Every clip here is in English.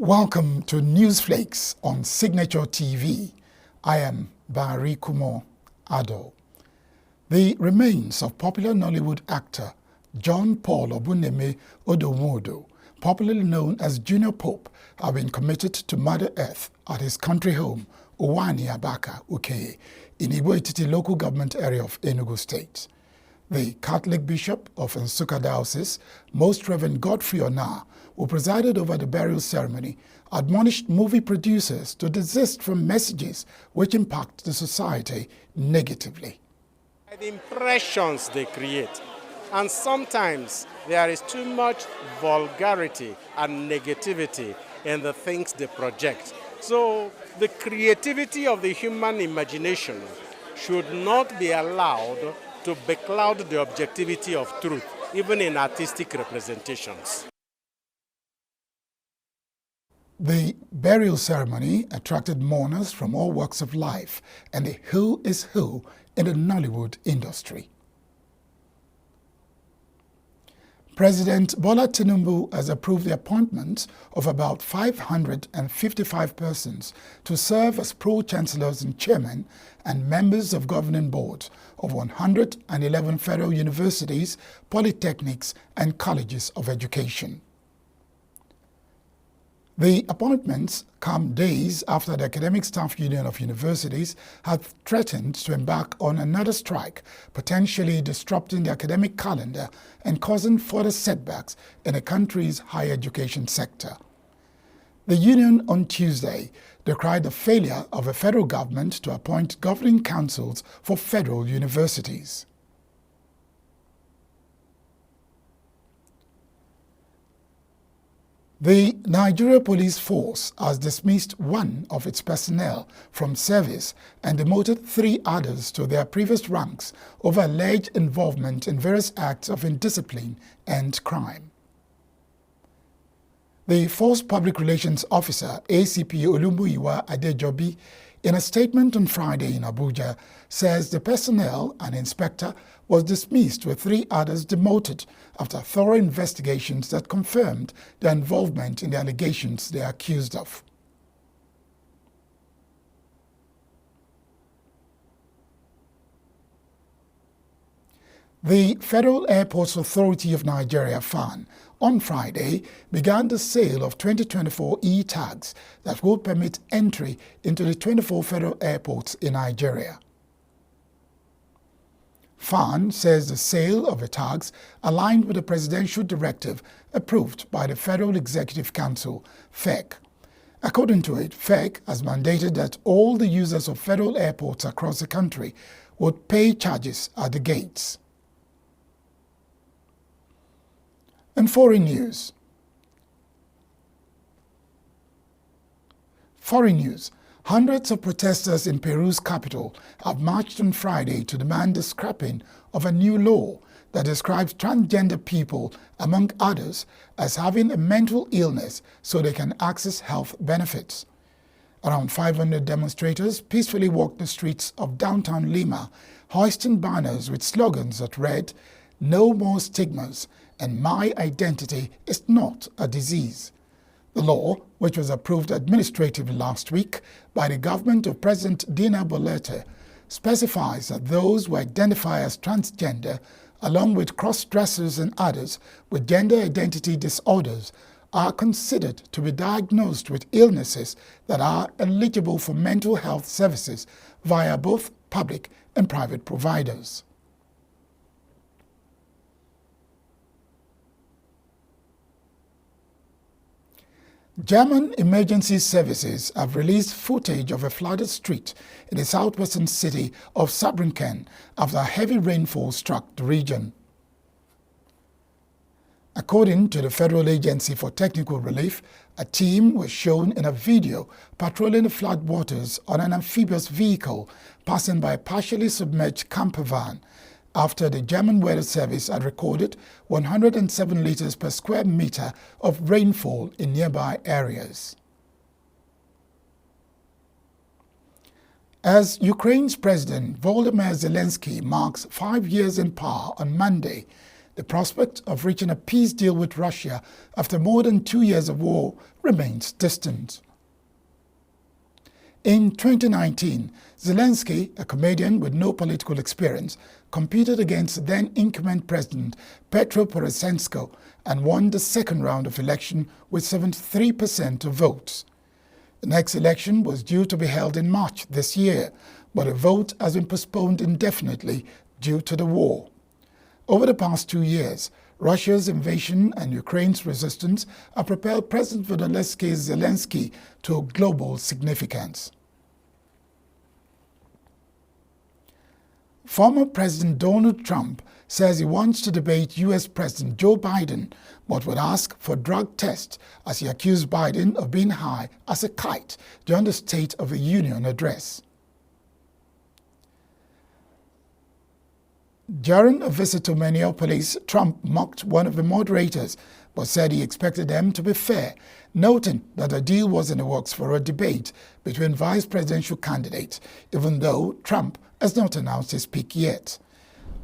Welcome to News Flakes on Signature TV. I am Barry Kumo Ado. The remains of popular Nollywood actor John Paul Obuneme Odomodo, popularly known as Junior Pope, have been committed to Mother Earth at his country home, Owani Abaka, Ukeye, in Igbo-Etiti local government area of Enugu State. The Catholic Bishop of Nsukka Diocese, Most Reverend Godfrey Ona, who presided over the burial ceremony, admonished movie producers to desist from messages which impact the society negatively. The impressions they create, and sometimes there is too much vulgarity and negativity in the things they project. So the creativity of the human imagination should not be allowed to becloud the objectivity of truth, even in artistic representations. The burial ceremony attracted mourners from all walks of life and a who is who in the Nollywood industry. President Bola Tinubu has approved the appointment of about 555 persons to serve as pro-chancellors and chairmen and members of governing boards of 111 federal universities, polytechnics, and colleges of education. The appointments come days after the Academic Staff Union of Universities had threatened to embark on another strike, potentially disrupting the academic calendar and causing further setbacks in the country's higher education sector. The union on Tuesday decried the failure of the federal government to appoint governing councils for federal universities. The Nigeria Police Force has dismissed one of its personnel from service and demoted 3 others to their previous ranks over alleged involvement in various acts of indiscipline and crime. The Force Public Relations Officer, ACP Olumuyiwa Adejobi, in a statement on Friday in Abuja, says the personnel and inspector was dismissed with 3 others demoted after thorough investigations that confirmed their involvement in the allegations they are accused of. The Federal Airports Authority of Nigeria, FAN, on Friday began the sale of 2024 e-tags that will permit entry into the 24 federal airports in Nigeria. FAN says the sale of the tags aligned with the presidential directive approved by the Federal Executive Council, FEC. According to it, FEC has mandated that all the users of federal airports across the country would pay charges at the gates. And foreign news. Hundreds of protesters in Peru's capital have marched on Friday to demand the scrapping of a new law that describes transgender people, among others, as having a mental illness so they can access health benefits. Around 500 demonstrators peacefully walked the streets of downtown Lima, hoisting banners with slogans that read, "No more stigmas," and "My identity is not a disease." The law, which was approved administratively last week by the government of President Dina Bolete, specifies that those who identify as transgender, along with cross-dressers and others with gender identity disorders, are considered to be diagnosed with illnesses that are eligible for mental health services via both public and private providers. German emergency services have released footage of a flooded street in the southwestern city of Saarbrücken after heavy rainfall struck the region. According to the Federal Agency for Technical Relief, a team was shown in a video patrolling the floodwaters on an amphibious vehicle passing by a partially submerged camper van after the German Weather Service had recorded 107 liters per square meter of rainfall in nearby areas. As Ukraine's President Volodymyr Zelensky marks 5 years in power on Monday, the prospect of reaching a peace deal with Russia after more than 2 years of war remains distant. In 2019, Zelensky, a comedian with no political experience, competed against then-incumbent President Petro Poroshenko and won the second round of election with 73% of votes. The next election was due to be held in March this year, but a vote has been postponed indefinitely due to the war. Over the past 2 years, Russia's invasion and Ukraine's resistance have propelled President Volodymyr Zelensky to global significance. Former President Donald Trump says he wants to debate U.S. President Joe Biden, but would ask for drug tests as he accused Biden of being high as a kite during the State of the Union address. During a visit to Minneapolis, Trump mocked one of the moderators, but said he expected them to be fair, noting that a deal was in the works for a debate between vice presidential candidates, even though Trump has not announced his pick yet.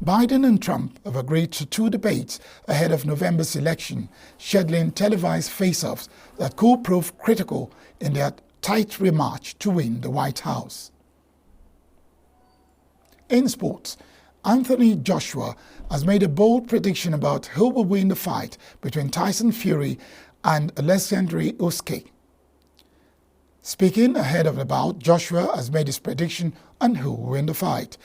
Biden and Trump have agreed to 2 debates ahead of November's election, scheduling televised face-offs that could prove critical in their tight rematch to win the White House. In sports, Anthony Joshua has made a bold prediction about who will win the fight between Tyson Fury and Alexander Usyk. Speaking ahead of the bout, Joshua has made his prediction on who will win the fight.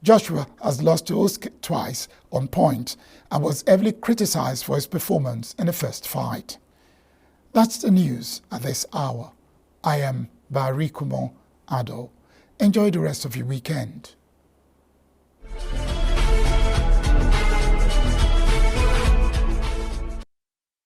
Joshua has lost to Usyk twice on point and was heavily criticized for his performance in the first fight. That's the news at this hour. I am Barikumo Ado. Enjoy the rest of your weekend.